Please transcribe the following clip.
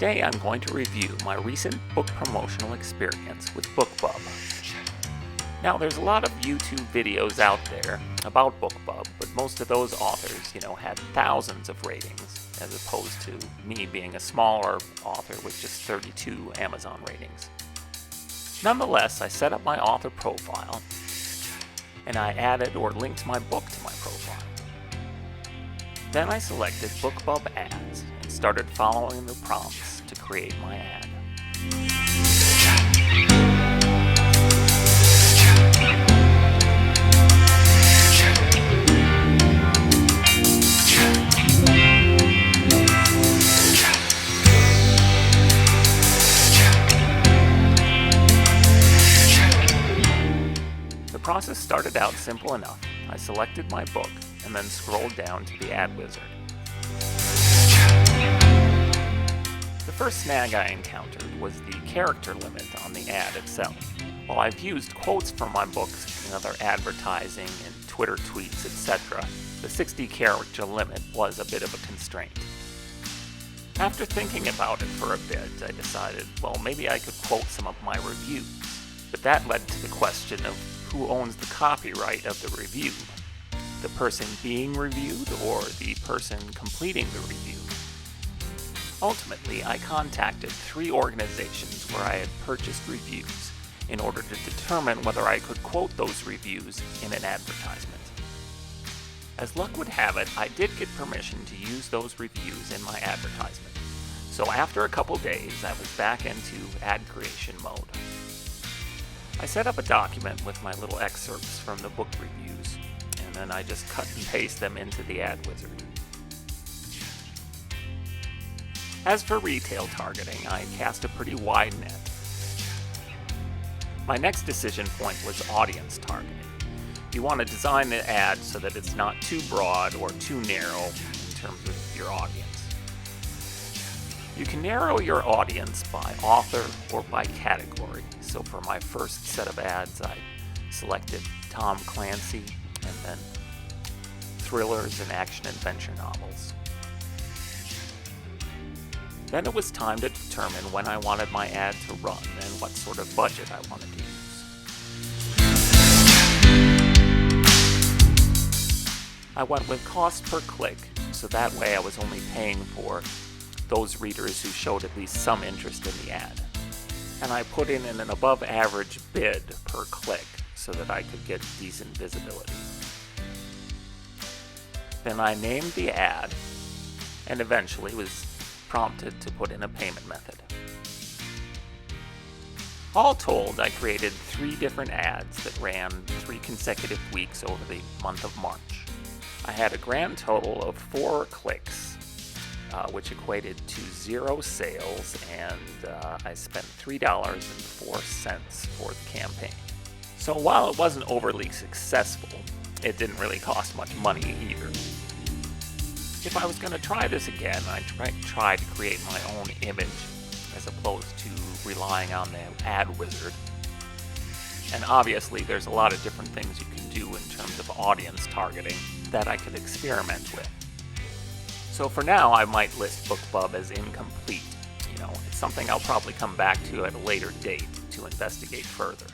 Today I'm going to review my recent book promotional experience with BookBub. Now there's a lot of YouTube videos out there about BookBub, but most of those authors, had thousands of ratings, as opposed to me being a smaller author with just 32 Amazon ratings. Nonetheless, I set up my author profile, and I added or linked my book to my profile. Then I selected BookBub ads and started following the prompts to create my ad. The process started out simple enough. I selected my book and then scrolled down to the ad wizard. The first snag I encountered was the character limit on the ad itself. While I've used quotes from my books in other advertising and Twitter tweets, etc., the 60 character limit was a bit of a constraint. After thinking about it for a bit, I decided, maybe I could quote some of my reviews. But that led to the question of who owns the copyright of the review? The person being reviewed or the person completing the review? Ultimately, I contacted 3 organizations where I had purchased reviews in order to determine whether I could quote those reviews in an advertisement. As luck would have it, I did get permission to use those reviews in my advertisement. So after a couple days, I was back into ad creation mode. I set up a document with my little excerpts from the book reviews, and then I just cut and paste them into the ad wizard. As for retail targeting, I cast a pretty wide net. My next decision point was audience targeting. You want to design the ad so that it's not too broad or too narrow in terms of your audience. You can narrow your audience by author or by category. So for my first set of ads, I selected Tom Clancy and then thrillers and action-adventure novels. Then it was time to determine when I wanted my ad to run and what sort of budget I wanted to use. I went with cost per click, so that way I was only paying for those readers who showed at least some interest in the ad. And I put in an above average bid per click so that I could get decent visibility. Then I named the ad and eventually was prompted to put in a payment method. All told, I created 3 different ads that ran 3 consecutive weeks over the month of March. I had a grand total of 4 clicks, which equated to 0 sales, and I spent $3.04 for the campaign. So while it wasn't overly successful, it didn't really cost much money either. If I was going to try this again, I'd try to create my own image as opposed to relying on the ad wizard. And obviously there's a lot of different things you can do in terms of audience targeting that I could experiment with. So for now, I might list BookBub as incomplete. It's something I'll probably come back to at a later date to investigate further.